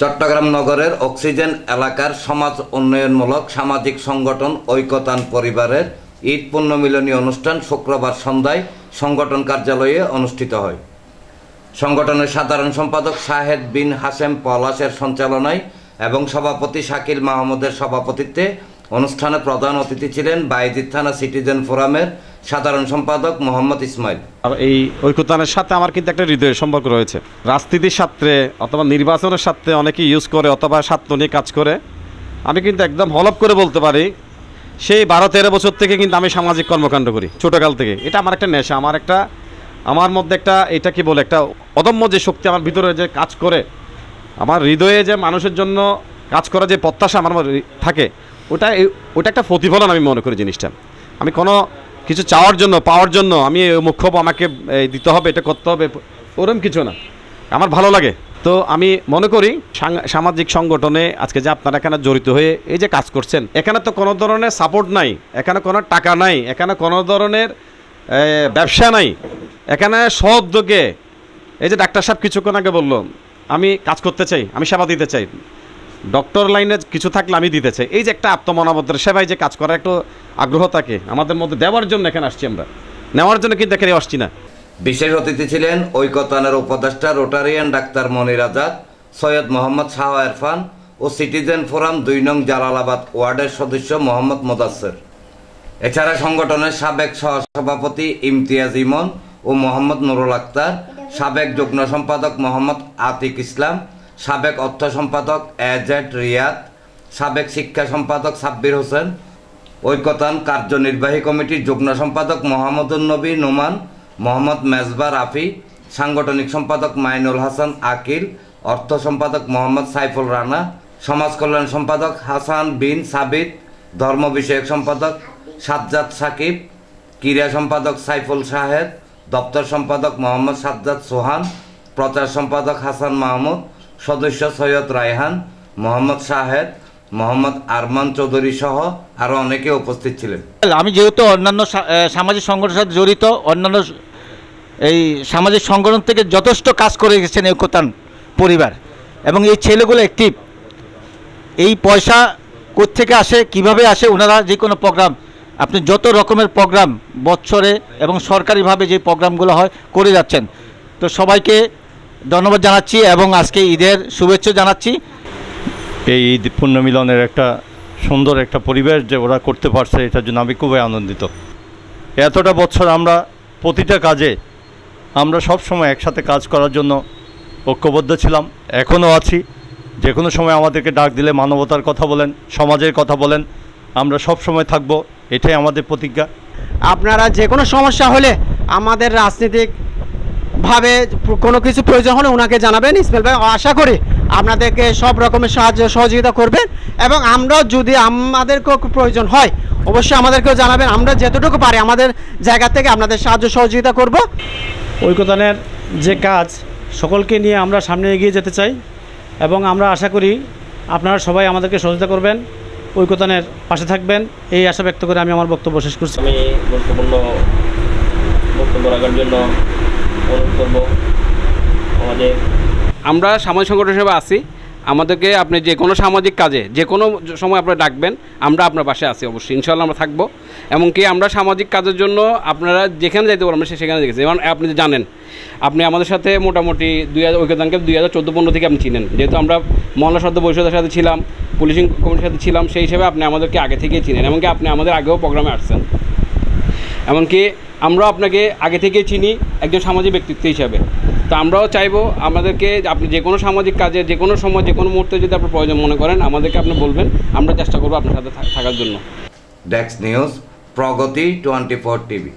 চট্টগ্রাম নগরের অক্সিজেন এলাকার সমাজ উন্নয়নমূলক সামাজিক সংগঠন ঐকতান পরিবারের ঈদ পুণ্যমিলনী অনুষ্ঠান শুক্রবার সন্ধ্যায় সংগঠন কার্যালয়ে অনুষ্ঠিত হয়। সংগঠনের সাধারণ সম্পাদক শাহেদ বিন হাশেম পলাশের সঞ্চালনায় এবং সভাপতি শাকিল মাহমুদের সভাপতিত্বে অনুষ্ঠানে প্রধান অতিথি ছিলেন বাইজিদ থানা সিটিজেন ফোরামের সাধারণ সম্পাদক মোহাম্মদ ইসমাইল। আর এই ঐকতানের সাথে আমার কিন্তু একটা হৃদয়ের সম্পর্ক রয়েছে। রাজনীতির স্বার্থে অথবা নির্বাচনের স্বার্থে অনেকে ইউজ করে অথবা স্বার্থ নিয়ে কাজ করে। আমি কিন্তু একদম হলপ করে বলতে পারি সেই 12-13 বছর থেকে কিন্তু আমি সামাজিক কর্মকাণ্ড করি, ছোটোকাল থেকে। এটা আমার একটা নেশা, আমার মধ্যে একটা এটা কি বলে একটা অদম্য যে শক্তি আমার ভিতরে যে কাজ করে, আমার হৃদয়ে যে মানুষের জন্য কাজ করা যে প্রত্যাশা আমার থাকে, ওটা একটা প্রতিফলন আমি মনে করি। জিনিসটা আমি কোনো কিছু চাওয়ার জন্য পাওয়ার জন্য আমি মুখ্য আমাকে দিতে হবে, এটা করতে হবে, ওরকম কিছু না। আমার ভালো লাগে। তো আমি মনে করি সামাজিক সংগঠনে আজকে যে আপনারা এখানে জড়িত হয়ে এই যে কাজ করছেন, এখানে তো কোনো ধরনের সাপোর্ট নাই, এখানে কোনো টাকা নাই, এখানে কোনো ধরনের ব্যবসা নাই, এখানে সদ্যোগে এই যে ডাক্তার সাহেব কিছুক্ষণ আগে বললো আমি কাজ করতে চাই, আমি সেবা দিতে চাই, ডক্টর লাইনে কিছু থাকলে আমি দিতে চাই। এই যে একটা আত্মমনোবদ্ধের সেবায় যে কাজ করার একটু আগ্রহ থাকে আমাদের মধ্যে, দেওয়ার জন্য এখানে আসছি আমরা, নেওয়ার জন্য কিন্তু এখানে আসছি না। বিশেষ অতিথি ছিলেন ঐকতানের উপদেষ্টা রোটারিয়ান ডাক্তার মনির আজাদ, সৈয়দ মোহাম্মদ শাহ ইরফান ও সিটিজেন ফোরাম 2 নং জালালাবাদ ওয়ার্ডের সদস্য মোহাম্মদ মোদাসের। এছাড়া সংগঠনের সাবেক সহসভাপতি ইমতিয়াজ ইমন ও মোহাম্মদ নুরুল আক্তার, সাবেক যুগ্ম সম্পাদক মোহাম্মদ আতিক ইসলাম, সাবেক অর্থ সম্পাদক এজেড রিয়াদ, সাবেক শিক্ষা সম্পাদক সাব্বির হোসেন, ঐকতান কার্যনির্বাহী কমিটির যুগ্ম সম্পাদক মোহাম্মদুন নবী নোমান, মোহাম্মদ মেজবা রাফি, সাংগঠনিক সম্পাদক মাইনুল হাসান আকিল, অর্থ সম্পাদক মোহাম্মদ সাইফুল রানা, সমাজ কল্যাণ সম্পাদক হাসান বিন সাবিত, ধর্ম বিষয়ক সম্পাদক সাজ্জাদ সাকিব, ক্রীড়া সম্পাদক সাইফুল শাহেদ, দপ্তর সম্পাদক মোহাম্মদ সাজ্জাদ সোহান, প্রচার সম্পাদক হাসান মাহমুদ, সদস্য সৈয়দ রায়হান, মোহাম্মদ শাহেদ, মোহাম্মদ আরমান চৌধুরী সহ আরও অনেকে উপস্থিত ছিলেন। আমি যেহেতু অন্যান্য সামাজিক সংগঠনের সাথে জড়িত, অন্যান্য এই সামাজিক সংগঠন থেকে যথেষ্ট কাজ করে গেছেন ঐকতান পরিবার, এবং এই ছেলেগুলো অ্যাক্টিভ। এই পয়সা কোত্থেকে আসে, কিভাবে আসে, ওনারা যে কোনো প্রোগ্রাম, আপনি যত রকমের প্রোগ্রাম বছরে এবং সরকারিভাবে যে প্রোগ্রামগুলো হয় করে যাচ্ছেন। তো সবাইকে ধন্যবাদ জানাচ্ছি এবং আজকে ঈদের শুভেচ্ছা জানাচ্ছি। এই ঈদ পুণ্যমিলনের একটা সুন্দর একটা পরিবেশ যে ওরা করতে পারছে, এটার জন্য আমি খুবই আনন্দিত। এতটা বছর আমরা প্রতিটা কাজে আমরা সব সময় একসাথে কাজ করার জন্য ঐক্যবদ্ধ ছিলাম, এখনও আছি। যে কোনো সময় আমাদেরকে ডাক দিলে মানবতার কথা বলেন, সমাজের কথা বলেন, আমরা সব সময় থাকব, এটাই আমাদের প্রতিজ্ঞা। আপনারা যে কোনো সমস্যা হলে আমাদের রাজনৈতিকভাবে কোনো কিছু প্রয়োজন হলে ওনাকে জানাবেন। ইসমাইল ভাই আশা করি আপনাদেরকে সব রকমের সাহায্য সহযোগিতা করবেন, এবং আমরাও যদি আমাদেরকেও প্রয়োজন হয় অবশ্যই আমাদেরকেও জানাবেন। আমরা যতটুকু পারি আমাদের জায়গা থেকে আপনাদের সাহায্য সহযোগিতা করব। ঐকতানের যে কাজ সকলকে নিয়ে আমরা সামনে এগিয়ে যেতে চাই, এবং আমরা আশা করি আপনারা সবাই আমাদেরকে সহযোগিতা করবেন, ঐকতানের পাশে থাকবেন, এই আশা ব্যক্ত করে আমি আমার বক্তব্য শেষ করছি। আমি গুরুত্বপূর্ণ বক্তব্য রাখার জন্য অনুরোধ করব আমরা সামাজিক সংগঠন হিসেবে আছি। আমাদেরকে আপনি যে কোনো সামাজিক কাজে যে কোনো সময় আপনারা ডাকবেন, আমরা আপনার পাশে আছি অবশ্যই, ইনশাআল্লাহ আমরা থাকবো। এমনকি আমরা সামাজিক কাজের জন্য আপনারা যেখানে যাইতে পারবেন সেখানে দেখেছি। যেমন আপনি জানেন, আপনি আমাদের সাথে মোটামুটি ঐকতানকে 2014-15 থেকে আপনি চিনেন, যেহেতু আমরা মহল্লা সদস্য পরিষদের সাথে ছিলাম, পুলিশিং কমিটির সাথে ছিলাম, সেই হিসেবে আপনি আমাদেরকে আগে থেকেই চিনেন। এমনকি আপনি আমাদের আগেও প্রোগ্রামে আসছেন, এমনকি আমরাও আপনাকে আগে থেকেই চিনি একজন সামাজিক ব্যক্তিত্ব হিসাবে। তো আমরাও চাইবো আমাদেরকে আপনি যে কোনো সামাজিক কাজে যে কোনো সময় যে কোনো মুহূর্তে যদি আপনার প্রয়োজন মনে করেন আমাদেরকে আপনি বলবেন, আমরা চেষ্টা করবো আপনার সাথে থাকার জন্য। ডেস্ক নিউজ, প্রগতি 24 টিভি।